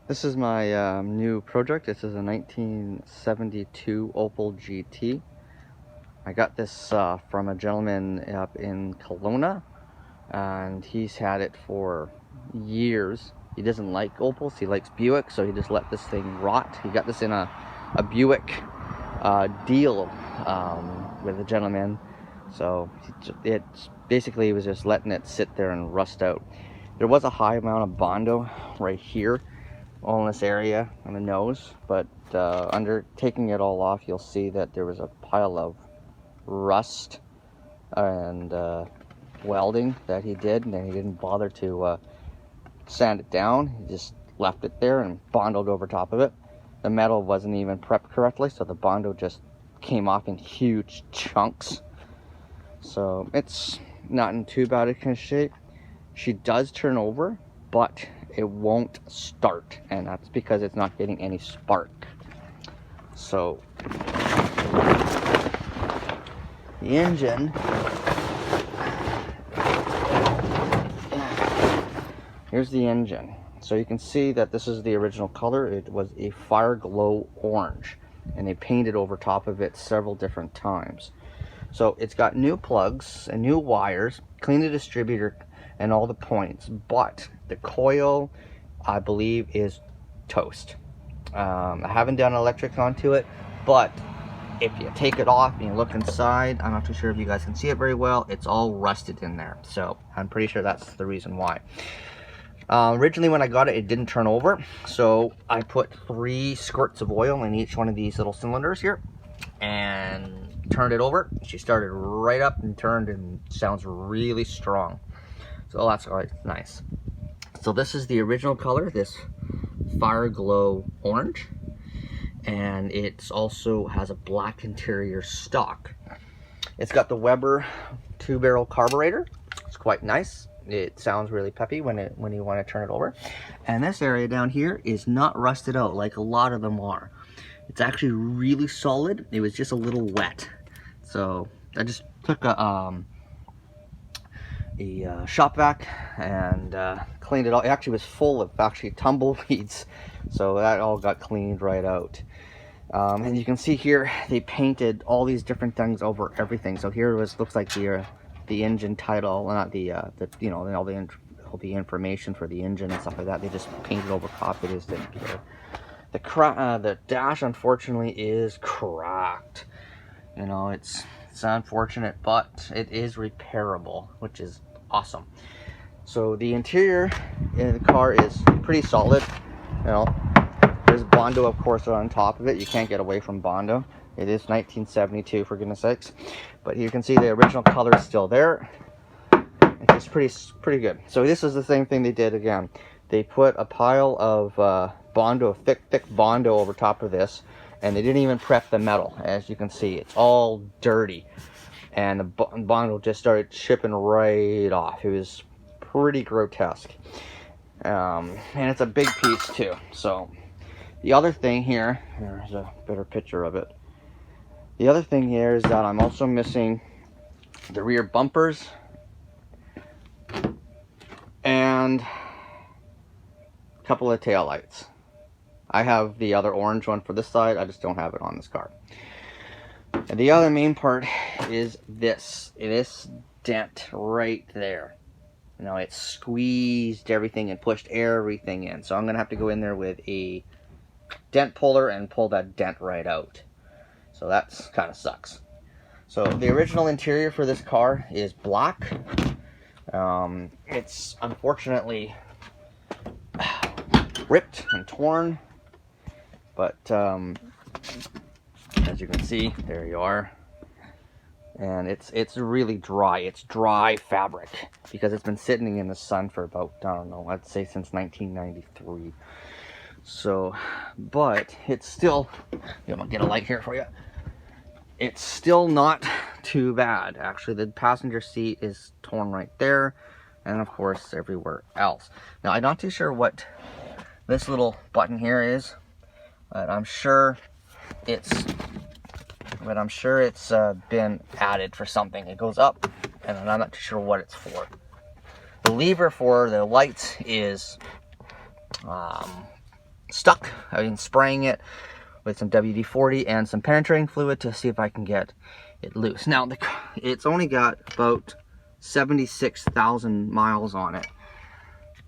This is my new project. This is a 1972 Opel GT. I got this from a gentleman up in Kelowna, and he's had it for years. He doesn't like Opels, he likes Buick, so he just let this thing rot. He got this in a Buick deal with a gentleman, so it basically was just letting it sit there and rust out. There was a high amount of Bondo right here, all in this area on the nose, but under taking it all off, you'll see that there was a pile of rust and welding that he did, and then he didn't bother to sand it down. He just left it there and Bondoed over top of it. The metal wasn't even prepped correctly, so the Bondo just came off in huge chunks. So it's not in too bad a kind of shape. She does turn over, but it won't start, and that's because it's not getting any spark. So the engine, here's the engine. So you can see that this is the original color. It was a fire glow orange, and they painted over top of it several different times. So it's got new plugs and new wires, cleaned the distributor and all the points, but the coil, I believe, is toast. I haven't done electric onto it, but if you take it off and you look inside, I'm not too sure if you guys can see it very well, it's all rusted in there. So I'm pretty sure that's the reason why. Originally when I got it, it didn't turn over, so I put 3 squirts of oil in each one of these little cylinders here and turned it over. She started right up and turned, and sounds really strong. So that's quite nice. So this is the original color, this fire glow orange, and it also has a black interior stock. It's got the Weber 2-barrel carburetor. It's quite nice. It sounds really peppy when you want to turn it over. And this area down here is not rusted out like a lot of them are. It's actually really solid. It was just a little wet. So I just took a shop vac and cleaned it all. It actually was full of tumbleweeds, so that all got cleaned right out. And you can see here they painted all these different things over everything. So here looks like the engine title, not you know, all the information for the engine and stuff like that. They just painted over top. They just didn't care. The dash, unfortunately, is cracked. You know, it's unfortunate, but it is repairable, which is awesome. So the interior in the car is pretty solid. You know, there's Bondo, of course, on top of it. You can't get away from Bondo. It is 1972, for goodness sakes. But you can see the original color is still there. It's pretty good. So this is the same thing they did again. They put a pile of Bondo, thick Bondo over top of this, and they didn't even prep the metal. As you can see, it's all dirty, and the Bondo just started chipping right off. It was pretty grotesque, and it's a big piece too. So the other thing here, there's a better picture of it. The other thing here is that I'm also missing the rear bumpers and a couple of tail lights. I have the other orange one for this side, I just don't have it on this car. And the other main part is this dent right there. You know, it squeezed everything and pushed everything in. So I'm gonna have to go in there with a dent puller and pull that dent right out. So that's kind of sucks. So the original interior for this car is black. It's unfortunately ripped and torn, but as you can see, there you are. And it's really dry. It's dry fabric because it's been sitting in the sun for about, I don't know, I'd say since 1993. So, but it's still, I'm gonna get a light here for you. It's still not too bad. Actually, the passenger seat is torn right there, and of course everywhere else. Now, I'm not too sure what this little button here is, but I'm sure it's been added for something. It goes up, and I'm not too sure what it's for. The lever for the lights is stuck. I've been spraying it with some WD-40 and some penetrating fluid to see if I can get it loose. Now, it's only got about 76,000 miles on it.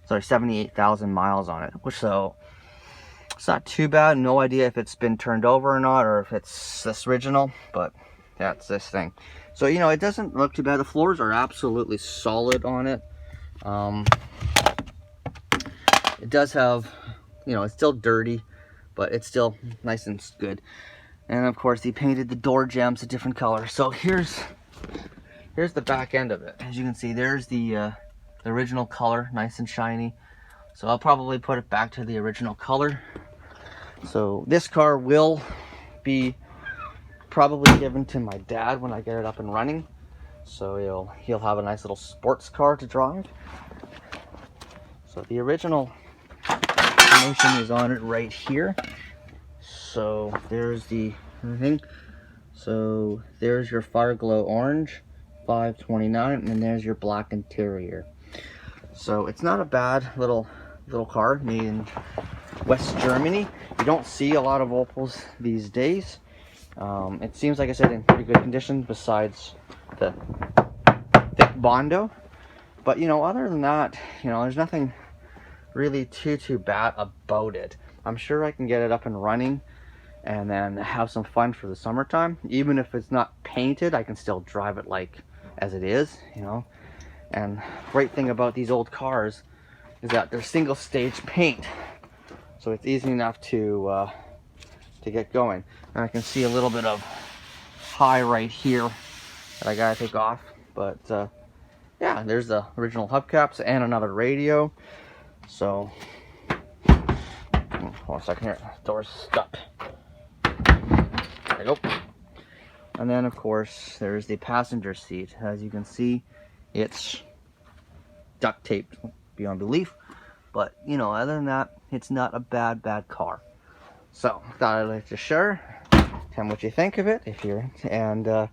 Sorry, 78,000 miles on it. So it's not too bad. No idea if it's been turned over or not, or if it's this original, but that's this thing. So, you know, it doesn't look too bad. The floors are absolutely solid on it. It does have, you know, it's still dirty, but it's still nice and good. And of course, he painted the door jambs a different color. So here's the back end of it. As you can see, there's the original color, nice and shiny. So I'll probably put it back to the original color. So this car will be probably given to my dad when I get it up and running. So he'll have a nice little sports car to drive. So the original information is on it right here. So there's the thing. So there's your Fireglow orange, 529, and there's your black interior. So it's not a bad little car, made in West Germany. You don't see a lot of Opels these days. It seems, like I said, in pretty good condition besides the thick Bondo. But, you know, other than that, you know, there's nothing really too bad about it. I'm sure I can get it up and running and then have some fun for the summertime. Even if it's not painted, I can still drive it like as it is, you know. And great thing about these old cars is that they're single stage paint, so it's easy enough to get going. And I can see a little bit of high right here that I gotta take off, but yeah, there's the original hubcaps and another radio. So hold on a second here, door's stuck. There you go. And then of course there's the passenger seat. As you can see, it's duct taped beyond belief, but you know, other than that, it's not a bad car. So thought I'd like to share, tell me what you think of it, if you're, and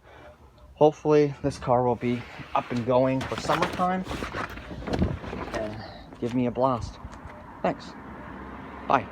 hopefully this car will be up and going for summertime and give me a blast. Thanks. Bye.